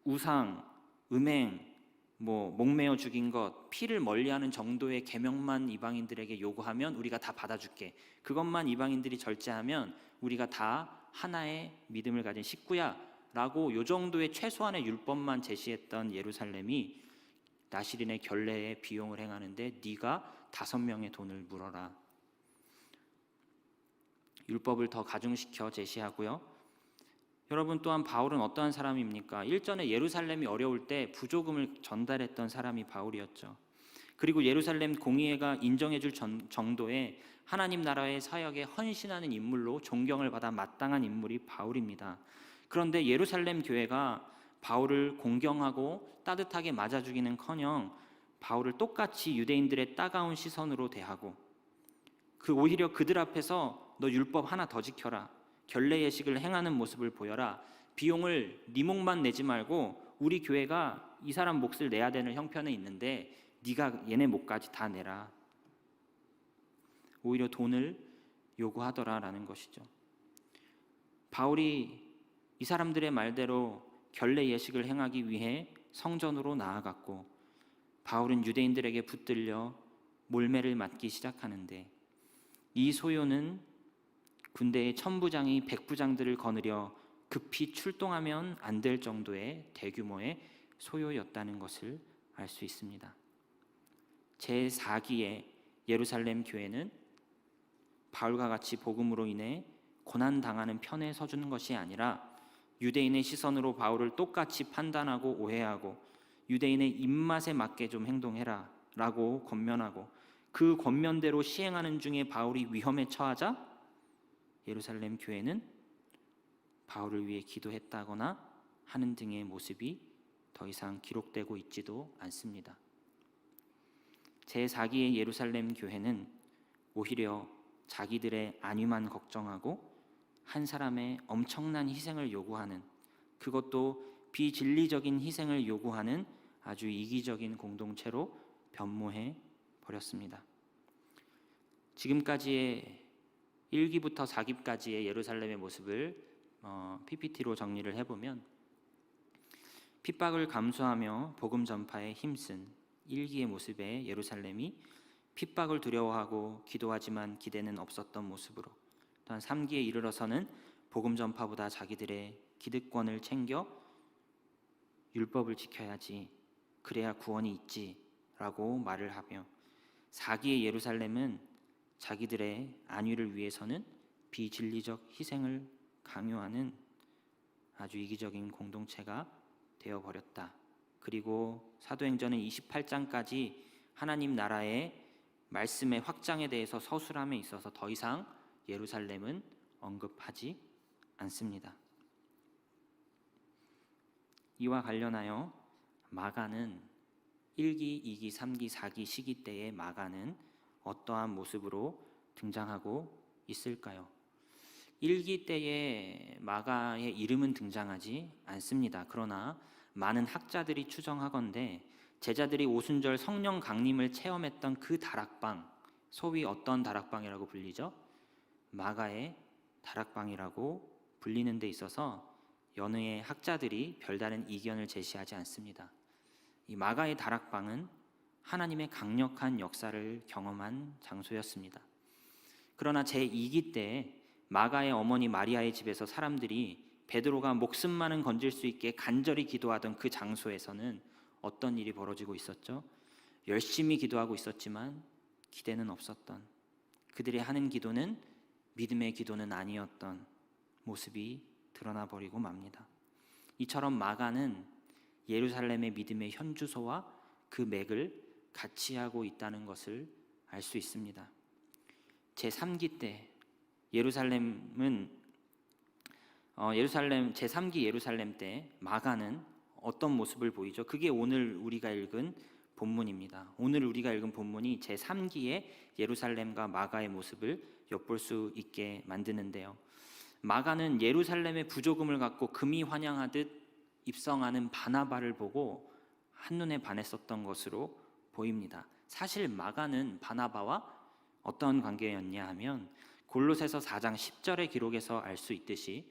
우상, 음행, 목매어 죽인 것, 피를 멀리하는 정도의 계명만 이방인들에게 요구하면 우리가 다 받아줄게. 그것만 이방인들이 절제하면 우리가 다 하나의 믿음을 가진 식구야 라고 요 정도의 최소한의 율법만 제시했던 예루살렘이 나실인의 결례에 비용을 행하는데 네가 5명의 돈을 물어라. 율법을 더 가중시켜 제시하고요. 여러분, 또한 바울은 어떠한 사람입니까? 일전에 예루살렘이 어려울 때 부조금을 전달했던 사람이 바울이었죠. 그리고 예루살렘 공의회가 인정해줄 정도의 하나님 나라의 사역에 헌신하는 인물로 존경을 받아 마땅한 인물이 바울입니다. 그런데 예루살렘 교회가 바울을 공경하고 따뜻하게 맞아주기는커녕 바울을 똑같이 유대인들의 따가운 시선으로 대하고, 오히려 그들 앞에서 너 율법 하나 더 지켜라, 결례 예식을 행하는 모습을 보여라, 비용을 네 몫만 내지 말고 우리 교회가 이 사람 몫을 내야 되는 형편에 있는데 네가 얘네 몫까지 다 내라, 오히려 돈을 요구하더라라는 것이죠. 바울이 이 사람들의 말대로 결례 예식을 행하기 위해 성전으로 나아갔고, 바울은 유대인들에게 붙들려 몰매를 맞기 시작하는데, 이 소요는 군대의 천부장이 백부장들을 거느려 급히 출동하면 안 될 정도의 대규모의 소요였다는 것을 알 수 있습니다. 제4기의 예루살렘 교회는 바울과 같이 복음으로 인해 고난당하는 편에 서주는 것이 아니라 유대인의 시선으로 바울을 똑같이 판단하고 오해하고 유대인의 입맛에 맞게 좀 행동해라 라고 권면하고, 그 권면대로 시행하는 중에 바울이 위험에 처하자 예루살렘 교회는 바울을 위해 기도했다거나 하는 등의 모습이 더 이상 기록되고 있지도 않습니다. 제4기의 예루살렘 교회는 오히려 자기들의 안위만 걱정하고 한 사람의 엄청난 희생을 요구하는, 그것도 비진리적인 희생을 요구하는 아주 이기적인 공동체로 변모해 버렸습니다. 지금까지의 1기부터 4기까지의 예루살렘의 모습을 PPT로 정리를 해보면, 핍박을 감수하며 복음 전파에 힘쓴 1기의 모습의 예루살렘이 핍박을 두려워하고 기도하지만 기대는 없었던 모습으로, 또한 3기에 이르러서는 복음 전파보다 자기들의 기득권을 챙겨 율법을 지켜야지, 그래야 구원이 있지 라고 말을 하며, 4기의 예루살렘은 자기들의 안위를 위해서는 비진리적 희생을 강요하는 아주 이기적인 공동체가 되어버렸다. 그리고 사도행전은 28장까지 하나님 나라의 말씀의 확장에 대해서 서술함에 있어서 더 이상 예루살렘은 언급하지 않습니다. 이와 관련하여 마가는 1기, 2기, 3기, 4기 시기 때의 마가는 어떠한 모습으로 등장하고 있을까요? 1기 때의 마가의 이름은 등장하지 않습니다. 그러나 많은 학자들이 추정하건대 제자들이 오순절 성령 강림을 체험했던 그 다락방, 소위 어떤 다락방이라고 불리죠? 마가의 다락방이라고 불리는 데 있어서 여느 학자들이 별다른 이견을 제시하지 않습니다. 이 마가의 다락방은 하나님의 강력한 역사를 경험한 장소였습니다. 그러나 제2기 때 마가의 어머니 마리아의 집에서 사람들이 베드로가 목숨만은 건질 수 있게 간절히 기도하던 그 장소에서는 어떤 일이 벌어지고 있었죠? 열심히 기도하고 있었지만 기대는 없었던, 그들의 하는 기도는 믿음의 기도는 아니었던 모습이 드러나 버리고 맙니다. 이처럼 마가는 예루살렘의 믿음의 현주소와 그 맥을 같이 하고 있다는 것을 알 수 있습니다. 제3기 때 제3기 예루살렘 때 마가는 어떤 모습을 보이죠? 그게 오늘 우리가 읽은 본문입니다. 오늘 우리가 읽은 본문이 제3기의 예루살렘과 마가의 모습을 엿볼 수 있게 만드는데요. 마가는 예루살렘의 부조금을 갖고 금이 환영하듯 입성하는 바나바를 보고 한눈에 반했었던 것으로 보입니다. 사실 마가는 바나바와 어떤 관계였냐 하면 골로새서 4장 10절의 기록에서 알 수 있듯이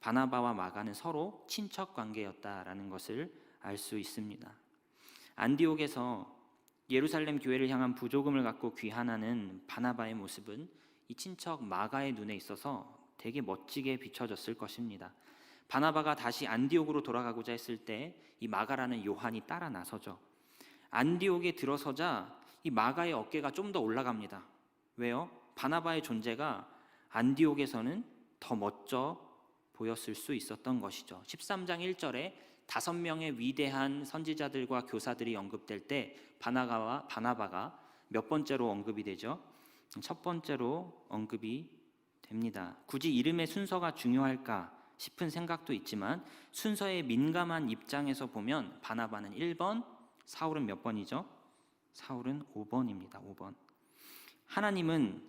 바나바와 마가는 서로 친척 관계였다라는 것을 알 수 있습니다. 안디옥에서 예루살렘 교회를 향한 부조금을 갖고 귀환하는 바나바의 모습은 이 친척 마가의 눈에 있어서 되게 멋지게 비춰졌을 것입니다. 바나바가 다시 안디옥으로 돌아가고자 했을 때 이 마가라는 요한이 따라 나서죠. 안디옥에 들어서자 이 마가의 어깨가 좀 더 올라갑니다. 왜요? 바나바의 존재가 안디옥에서는 더 멋져 보였을 수 있었던 것이죠. 13장 1절에 5명의 위대한 선지자들과 교사들이 언급될 때 바나바가 몇 번째로 언급이 되죠? 첫 번째로 언급이 됩니다. 굳이 이름의 순서가 중요할까 싶은 생각도 있지만 순서에 민감한 입장에서 보면 바나바는 1번, 사울은 몇 번이죠? 사울은 5번입니다. 5번. 하나님은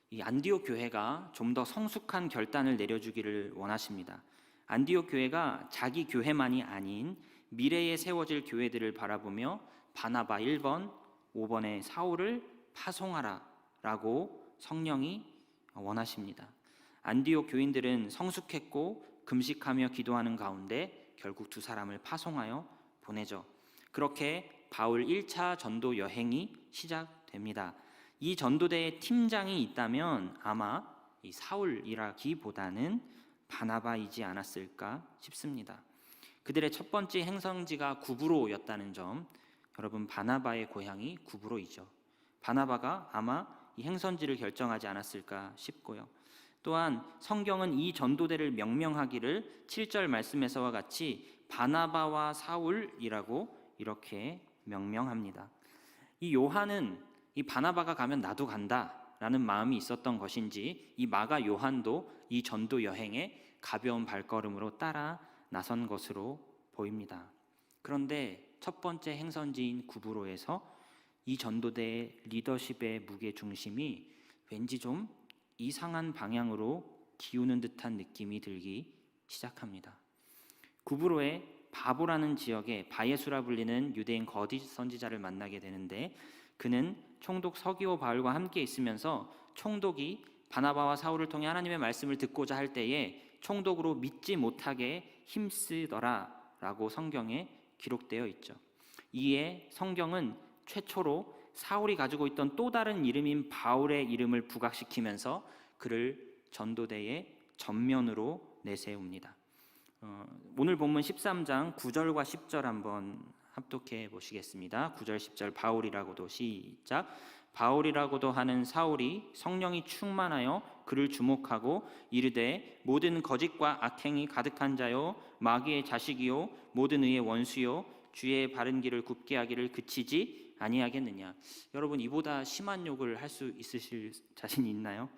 이 안디옥 교회가 좀 더 성숙한 결단을 내려주기를 원하십니다. 안디옥 교회가 자기 교회만이 아닌 미래에 세워질 교회들을 바라보며 바나바 1번, 5번의 사울을 파송하라 라고 성령이 원하십니다. 안디옥 교인들은 성숙했고 금식하며 기도하는 가운데 결국 두 사람을 파송하여 보내죠. 그렇게 바울 1차 전도 여행이 시작됩니다. 이 전도대의 팀장이 있다면 아마 이 사울이라기보다는 바나바이지 않았을까 싶습니다. 그들의 첫 번째 행성지가 구브로였다는 점, 여러분 바나바의 고향이 구브로이죠. 바나바가 아마 이 행선지를 결정하지 않았을까 싶고요. 또한 성경은 이 전도대를 명명하기를 7절 말씀에서와 같이 바나바와 사울이라고 이렇게 명명합니다. 이 요한은 이 바나바가 가면 나도 간다 라는 마음이 있었던 것인지 이 마가 요한도 이 전도 여행에 가벼운 발걸음으로 따라 나선 것으로 보입니다. 그런데 첫 번째 행선지인 구브로에서 이 전도대의 리더십의 무게 중심이 왠지 좀 이상한 방향으로 기우는 듯한 느낌이 들기 시작합니다. 구브로의 바보라는 지역에 바예수라 불리는 유대인 거짓 선지자를 만나게 되는데 그는 총독 서기오 바울과 함께 있으면서 총독이 바나바와 사울을 통해 하나님의 말씀을 듣고자 할 때에 총독으로 믿지 못하게 힘쓰더라 라고 성경에 기록되어 있죠. 이에 성경은 최초로 사울이 가지고 있던 또 다른 이름인 바울의 이름을 부각시키면서 그를 전도대의 전면으로 내세웁니다. 오늘 본문 13장 9절과 10절 한번 합독해 보시겠습니다. 9절 10절 바울이라고도 시작. 바울이라고도 하는 사울이 성령이 충만하여 그를 주목하고 이르되 모든 거짓과 악행이 가득한 자요 마귀의 자식이요 모든 의의 원수요 주의 바른 길을 굽게 하기를 그치지 아니하겠느냐. 여러분 이보다 심한 욕을 할 수 있으실 자신이 있나요?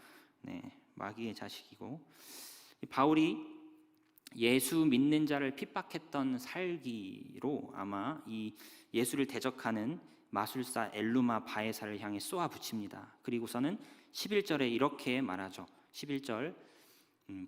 네, 마귀의 자식이고 바울이 예수 믿는 자를 핍박했던 살기로 아마 이 예수를 대적하는 마술사 엘루마 바에사를 향해 쏘아 붙입니다. 그리고서는 11절에 이렇게 말하죠. 11절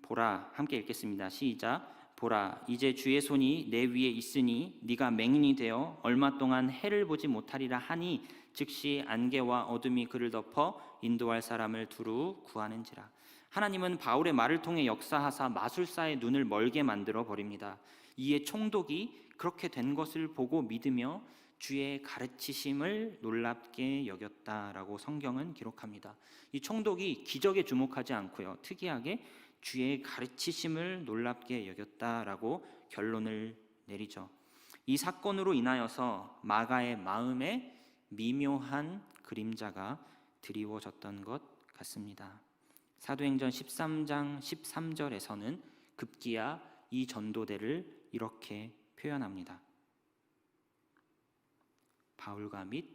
보라 함께 읽겠습니다. 시작. 보라 이제 주의 손이 내 위에 있으니 네가 맹인이 되어 얼마 동안 해를 보지 못하리라 하니 즉시 안개와 어둠이 그를 덮어 인도할 사람을 두루 구하는지라. 하나님은 바울의 말을 통해 역사하사 마술사의 눈을 멀게 만들어 버립니다. 이에 총독이 그렇게 된 것을 보고 믿으며 주의 가르치심을 놀랍게 여겼다라고 성경은 기록합니다. 이 총독이 기적에 주목하지 않고요, 특이하게 주의 가르치심을 놀랍게 여겼다라고 결론을 내리죠. 이 사건으로 인하여서 마가의 마음에 미묘한 그림자가 드리워졌던 것 같습니다. 사도행전 13장 13절에서는 급기야 이 전도대를 이렇게 표현합니다. 바울과 및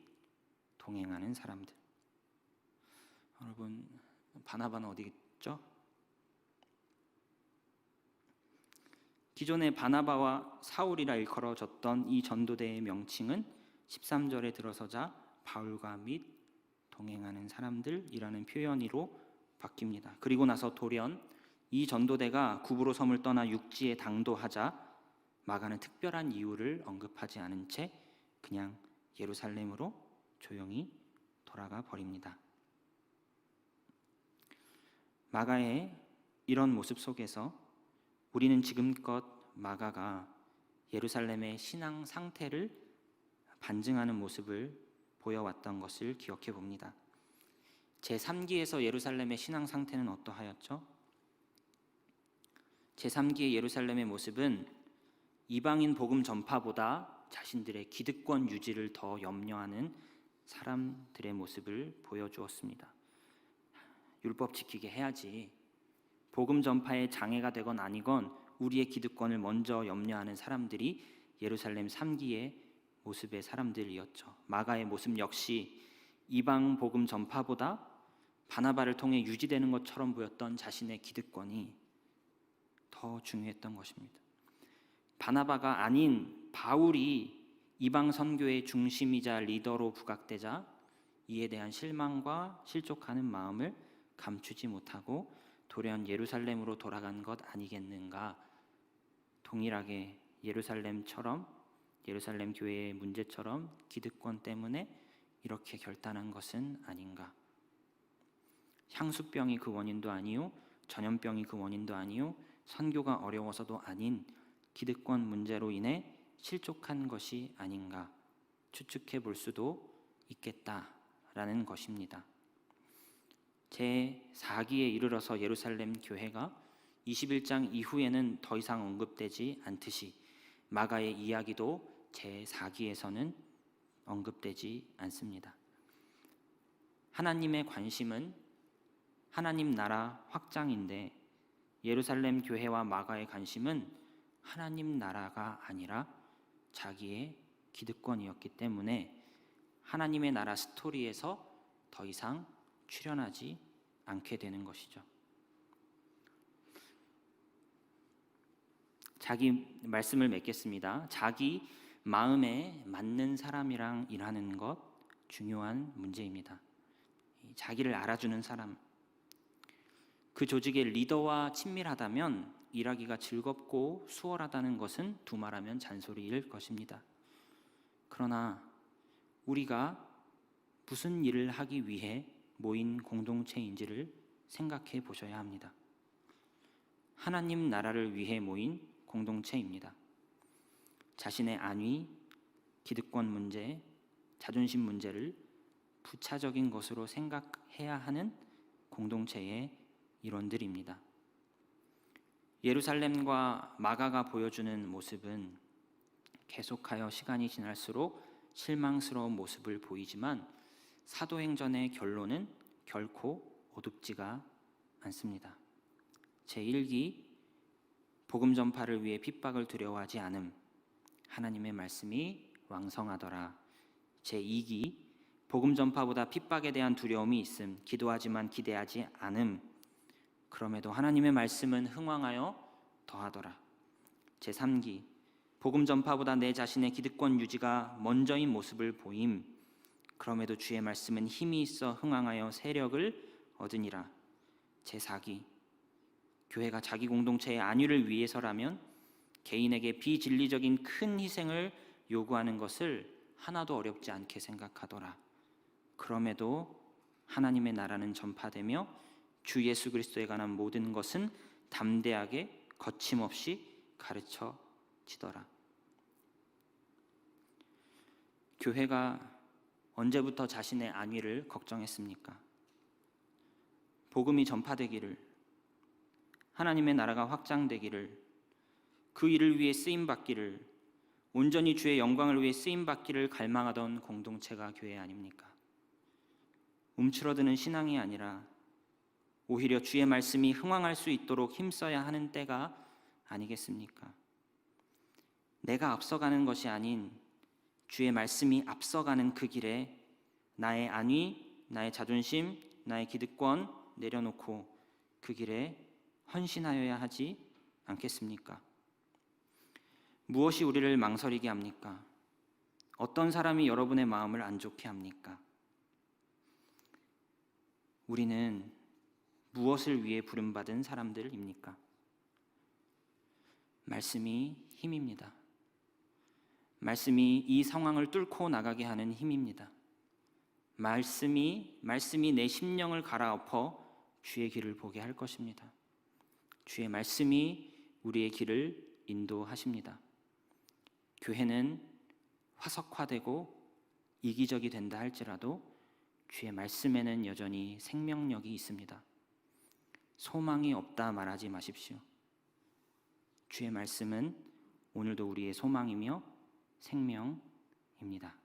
동행하는 사람들. 여러분 바나바는 어디 있죠? 기존의 바나바와 사울이라 일컬어졌던 이 전도대의 명칭은 13절에 들어서자 바울과 및 동행하는 사람들이라는 표현으로 바뀝니다. 그리고 나서 돌연 이 전도대가 구브로 섬을 떠나 육지에 당도하자 마가는 특별한 이유를 언급하지 않은 채 그냥 예루살렘으로 조용히 돌아가 버립니다. 마가의 이런 모습 속에서 우리는 지금껏 마가가 예루살렘의 신앙 상태를 반증하는 모습을 보여왔던 것을 기억해 봅니다. 제3기에서 예루살렘의 신앙 상태는 어떠하였죠? 제3기의 예루살렘의 모습은 이방인 복음 전파보다 자신들의 기득권 유지를 더 염려하는 사람들의 모습을 보여주었습니다. 율법 지키게 해야지. 복음 전파에 장애가 되건 아니건 우리의 기득권을 먼저 염려하는 사람들이 예루살렘 3기의 모습의 사람들이었죠. 마가의 모습 역시 이방 복음 전파보다 바나바를 통해 유지되는 것처럼 보였던 자신의 기득권이 더 중요했던 것입니다. 바나바가 아닌 바울이 이방 선교의 중심이자 리더로 부각되자 이에 대한 실망과 실족하는 마음을 감추지 못하고 돌연 예루살렘으로 돌아간 것 아니겠는가. 동일하게 예루살렘 교회의 문제처럼 기득권 때문에 이렇게 결단한 것은 아닌가. 향수병이 그 원인도 아니요, 전염병이 그 원인도 아니요, 선교가 어려워서도 아닌 기득권 문제로 인해 실족한 것이 아닌가 추측해 볼 수도 있겠다라는 것입니다. 제4기에 이르러서 예루살렘 교회가 21장 이후에는 더 이상 언급되지 않듯이 마가의 이야기도 제4기에서는 언급되지 않습니다. 하나님의 관심은 하나님 나라 확장인데 예루살렘 교회와 마가의 관심은 하나님 나라가 아니라 자기의 기득권이었기 때문에 하나님의 나라 스토리에서 더 이상 출연하지 않게 되는 것이죠. 자기 말씀을 맺겠습니다. 자기 마음에 맞는 사람이랑 일하는 것 중요한 문제입니다. 자기를 알아주는 사람, 그 조직의 리더와 친밀하다면 일하기가 즐겁고 수월하다는 것은 두말하면 잔소리일 것입니다. 그러나 우리가 무슨 일을 하기 위해 모인 공동체인지를 생각해 보셔야 합니다. 하나님 나라를 위해 모인 공동체입니다. 자신의 안위, 기득권 문제, 자존심 문제를 부차적인 것으로 생각해야 하는 공동체의 일원들입니다. 예루살렘과 마가가 보여주는 모습은 계속하여 시간이 지날수록 실망스러운 모습을 보이지만 사도행전의 결론은 결코 어둡지가 않습니다. 제1기 복음 전파를 위해 핍박을 두려워하지 않음, 하나님의 말씀이 왕성하더라. 제2기 복음 전파보다 핍박에 대한 두려움이 있음, 기도하지만 기대하지 않음, 그럼에도 하나님의 말씀은 흥왕하여 더하더라. 제3기 복음 전파보다 내 자신의 기득권 유지가 먼저인 모습을 보임, 그럼에도 주의 말씀은 힘이 있어 흥왕하여 세력을 얻으니라. 제4기 교회가 자기 공동체의 안위를 위해서라면 개인에게 비진리적인 큰 희생을 요구하는 것을 하나도 어렵지 않게 생각하더라. 그럼에도 하나님의 나라는 전파되며 주 예수 그리스도에 관한 모든 것은 담대하게 거침없이 가르쳐지더라. 교회가 언제부터 자신의 안위를 걱정했습니까? 복음이 전파되기를, 하나님의 나라가 확장되기를, 그 일을 위해 쓰임받기를, 온전히 주의 영광을 위해 쓰임받기를 갈망하던 공동체가 교회 아닙니까? 움츠러드는 신앙이 아니라 오히려 주의 말씀이 흥왕할 수 있도록 힘써야 하는 때가 아니겠습니까? 내가 앞서가는 것이 아닌 주의 말씀이 앞서가는 그 길에 나의 안위, 나의 자존심, 나의 기득권 내려놓고 그 길에 헌신하여야 하지 않겠습니까? 무엇이 우리를 망설이게 합니까? 어떤 사람이 여러분의 마음을 안 좋게 합니까? 우리는 무엇을 위해 부름받은 사람들입니까? 말씀이 힘입니다. 말씀이 이 상황을 뚫고 나가게 하는 힘입니다. 말씀이 내 심령을 갈아엎어 주의 길을 보게 할 것입니다. 주의 말씀이 우리의 길을 인도하십니다. 교회는 화석화되고 이기적이 된다 할지라도 주의 말씀에는 여전히 생명력이 있습니다. 소망이 없다 말하지 마십시오. 주의 말씀은 오늘도 우리의 소망이며 생명입니다.